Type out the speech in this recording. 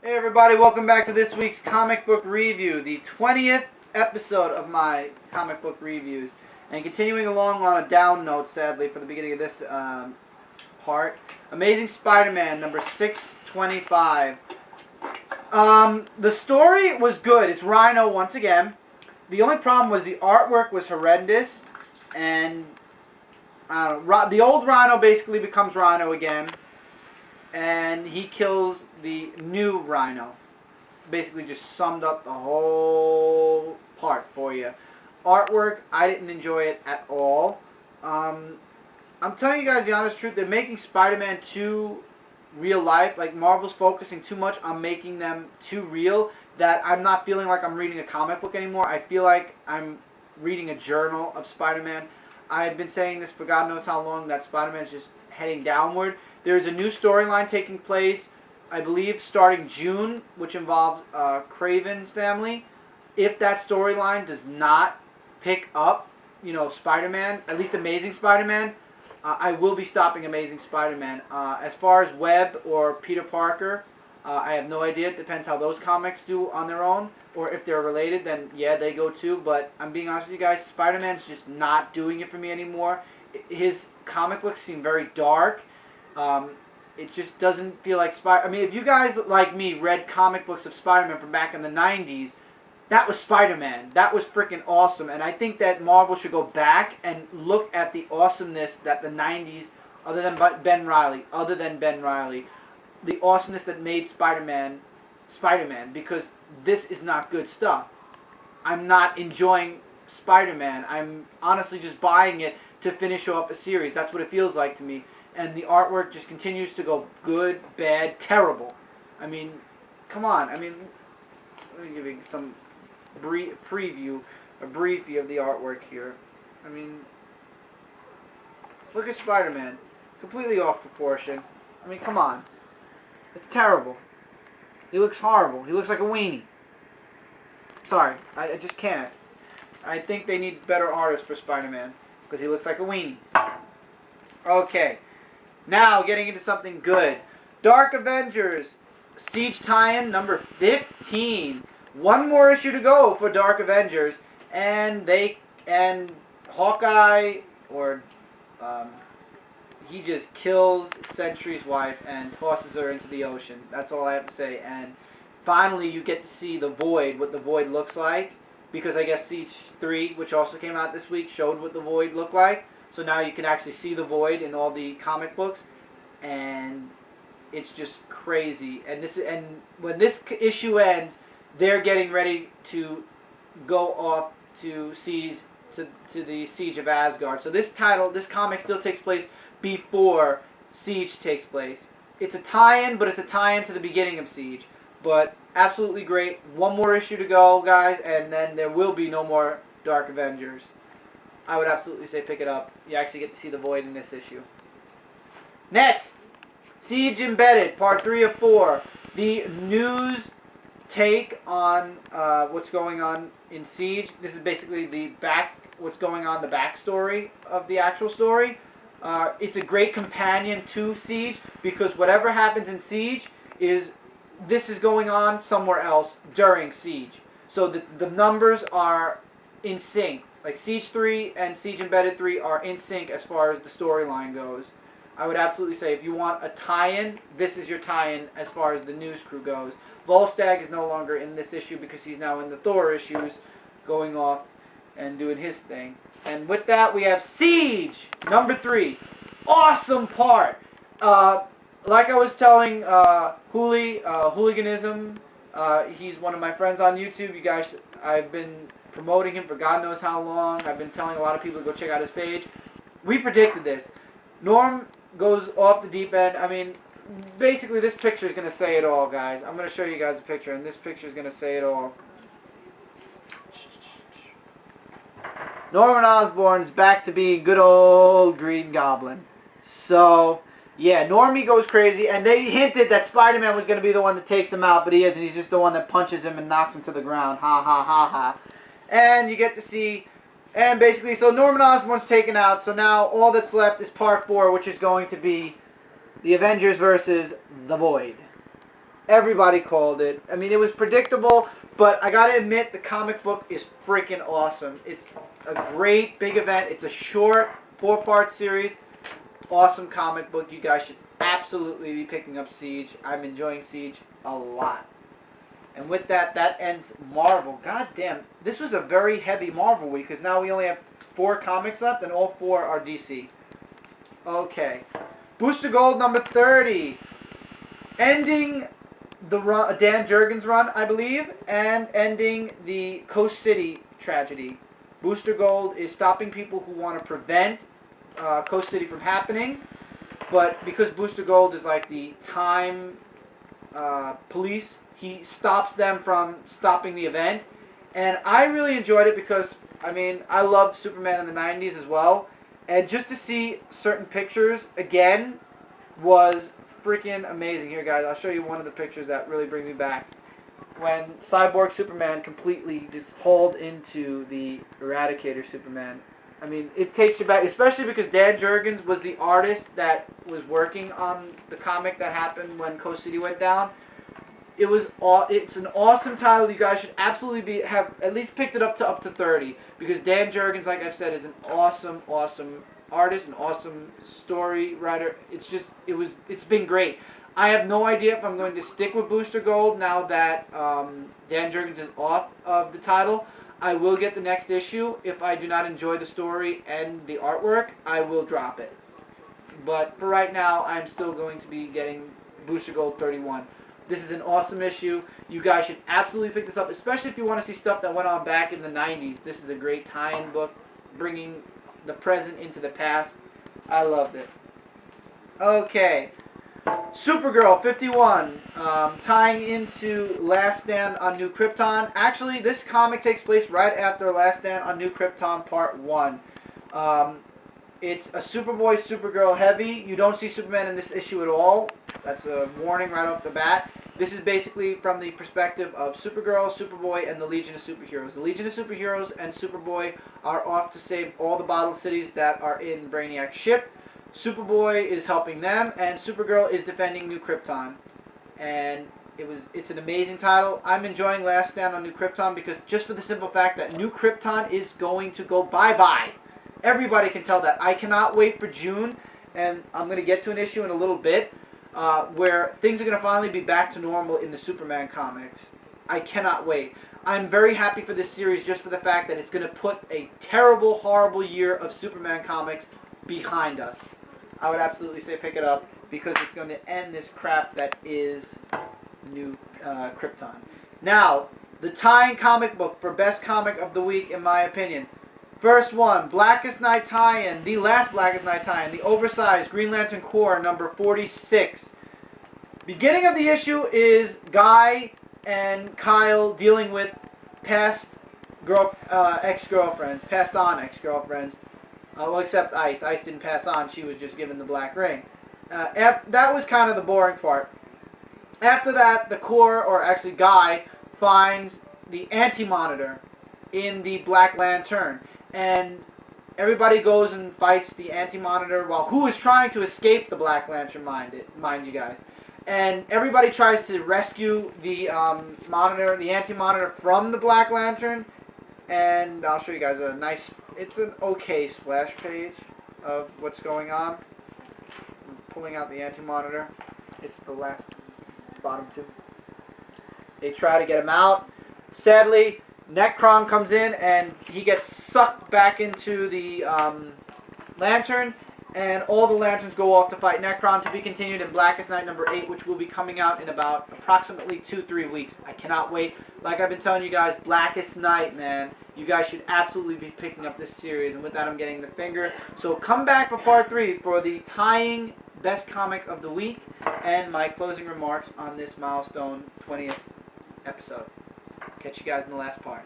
Hey everybody, welcome back to this week's comic book review, the 20th episode of my comic book reviews. And continuing along on a down note, sadly, for the beginning of this part, Amazing Spider-Man number 625. The story was good. It's Rhino once again. The only problem was the artwork was horrendous, and the old Rhino basically becomes Rhino again, and he kills the new Rhino. Basically just summed up the whole part for you. Artwork, I didn't enjoy it at all. I'm telling you guys the honest truth, they're making Spider-Man too real life. Like, Marvel's focusing too much on making them too real that I'm not feeling like I'm reading a comic book anymore. I feel like I'm reading a journal of Spider-Man. I've been saying this for God knows how long, that Spider-Man's just heading downward. There's a new storyline taking place, I believe, starting June, which involves Craven's family. If that storyline does not pick up, Spider-Man, at least Amazing Spider-Man, I will be stopping Amazing Spider-Man. As far as Webb or Peter Parker, I have no idea. It depends how those comics do on their own. Or if they're related, then yeah, they go too. But I'm being honest with you guys, Spider-Man's just not doing it for me anymore. His comic books seem very dark. It just doesn't feel like Spider... I mean, if you guys, like me, read comic books of Spider-Man from back in the 90s, that was Spider-Man. That was freaking awesome. And I think that Marvel should go back and look at the awesomeness that the 90s, other than Ben Riley, the awesomeness that made Spider-Man, because this is not good stuff. I'm not enjoying Spider-Man. I'm honestly just buying it to finish off a series. That's what it feels like to me. And the artwork just continues to go good, bad, terrible. I mean, come on. I mean, let me give you some a briefie of the artwork here. I mean, look at Spider-Man. Completely off proportion. I mean, come on. It's terrible. He looks horrible. He looks like a weenie. Sorry, I just can't. I think they need better artists for Spider-Man, because he looks like a weenie. Okay, now getting into something good. Dark Avengers, Siege tie-in number 15. One more issue to go for Dark Avengers, and Hawkeye, or he just kills Sentry's wife and tosses her into the ocean. That's all I have to say. And finally, you get to see the Void, what the Void looks like, because I guess Siege 3, which also came out this week, showed what the Void looked like. So now you can actually see the Void in all the comic books, and it's just crazy. And when this issue ends, they're getting ready to go off to the Siege of Asgard. So this comic still takes place before Siege takes place. It's a tie-in, but it's a tie-in to the beginning of Siege. But absolutely great. One more issue to go, guys, and then there will be no more Dark Avengers. I would absolutely say pick it up. You actually get to see the Void in this issue. Next, Siege Embedded, Part 3 of 4. The news take on what's going on in Siege. This is basically the backstory of the actual story. It's a great companion to Siege, because whatever happens in Siege this is going on somewhere else during Siege. So the numbers are in sync. Like Siege 3 and Siege Embedded 3 are in sync as far as the storyline goes. I would absolutely say if you want a tie-in, this is your tie-in as far as the news crew goes. Volstagg is no longer in this issue because he's now in the Thor issues, going off and doing his thing. And with that, we have Siege number 3. Awesome part. Like I was telling Hooliganism, he's one of my friends on YouTube. You guys, I've been promoting him for God knows how long. I've been telling a lot of people to go check out his page. We predicted this. Norm goes off the deep end. I mean, basically this picture is going to say it all, guys. I'm going to show you guys a picture, and this picture is going to say it all. Norman Osborn's back to being good old Green Goblin. So, yeah, Normie goes crazy, and they hinted that Spider-Man was going to be the one that takes him out, but he isn't. He's just the one that punches him and knocks him to the ground. Ha, ha, ha, ha. And you get to see... And basically, so Norman Osborn's taken out, so now all that's left is Part 4, which is going to be the Avengers versus the Void. Everybody called it. I mean, it was predictable, but I gotta admit, the comic book is freaking awesome. It's a great big event. It's a short 4-part series. Awesome comic book. You guys should absolutely be picking up Siege. I'm enjoying Siege a lot. And with that, that ends Marvel. God damn, this was a very heavy Marvel week because now we only have 4 comics left and all 4 are DC. Okay. Booster Gold number 30. Ending the run, Dan Jurgens run, I believe, and ending the Coast City tragedy. Booster Gold is stopping people who want to prevent Coast City from happening, but because Booster Gold is like the time police, he stops them from stopping the event. And I really enjoyed it because, I mean, I loved Superman in the 90s as well. And just to see certain pictures again was freaking amazing. Here, guys, I'll show you one of the pictures that really bring me back. When Cyborg Superman completely just hauled into the Eradicator Superman. I mean, it takes you back, especially because Dan Jurgens was the artist that was working on the comic that happened when Coast City went down. It's an awesome title. You guys should absolutely have at least picked it up to 30 because Dan Jurgens, like I've said, is an awesome artist, an awesome story writer. It's been great. I have no idea if I'm going to stick with Booster Gold now that Dan Jurgens is off of the title. I will get the next issue. If I do not enjoy the story and the artwork, I will drop it. But for right now, I'm still going to be getting Booster Gold 31. This is an awesome issue. You guys should absolutely pick this up, especially if you want to see stuff that went on back in the 90s. This is a great tie-in book, bringing the present into the past. I loved it. Okay. Supergirl 51, tying into Last Stand on New Krypton. Actually, this comic takes place right after Last Stand on New Krypton Part 1. It's a Superboy, Supergirl heavy. You don't see Superman in this issue at all. That's a warning right off the bat. This is basically from the perspective of Supergirl, Superboy, and the Legion of Superheroes. The Legion of Superheroes and Superboy are off to save all the bottled cities that are in Brainiac's ship. Superboy is helping them, and Supergirl is defending New Krypton. And it's an amazing title. I'm enjoying Last Stand on New Krypton because just for the simple fact that New Krypton is going to go bye-bye. Everybody can tell that. I cannot wait for June, and I'm going to get to an issue in a little bit where things are going to finally be back to normal in the Superman comics. I cannot wait. I'm very happy for this series just for the fact that it's going to put a terrible, horrible year of Superman comics behind us. I would absolutely say pick it up because it's going to end this crap that is New Krypton. Now, the tie-in comic book for best comic of the week, in my opinion. First one, Blackest Night tie-in, the last Blackest Night tie-in, the oversized Green Lantern Corps number 46. Beginning of the issue is Guy and Kyle dealing with past ex-girlfriends, passed on ex-girlfriends. Well, except Ice. Ice didn't pass on. She was just given the black ring. That was kind of the boring part. After that, the Corps, or actually Guy, finds the Anti-Monitor in the Black Lantern. And everybody goes and fights the Anti-Monitor while who is trying to escape the Black Lantern, mind you guys. And everybody tries to rescue the Monitor, the Anti-Monitor from the Black Lantern. And I'll show you guys it's an okay splash page of what's going on. I'm pulling out the Anti-Monitor. It's the bottom two. They try to get him out. Sadly, Necron comes in and he gets sucked back into the lantern, and all the lanterns go off to fight Necron, to be continued in Blackest Night number 8, which will be coming out in about approximately 2-3 weeks. I cannot wait. Like I've been telling you guys, Blackest Night, man. You guys should absolutely be picking up this series, and with that I'm getting the finger. So come back for part 3 for the tying best comic of the week and my closing remarks on this milestone 20th episode. Catch you guys in the last part.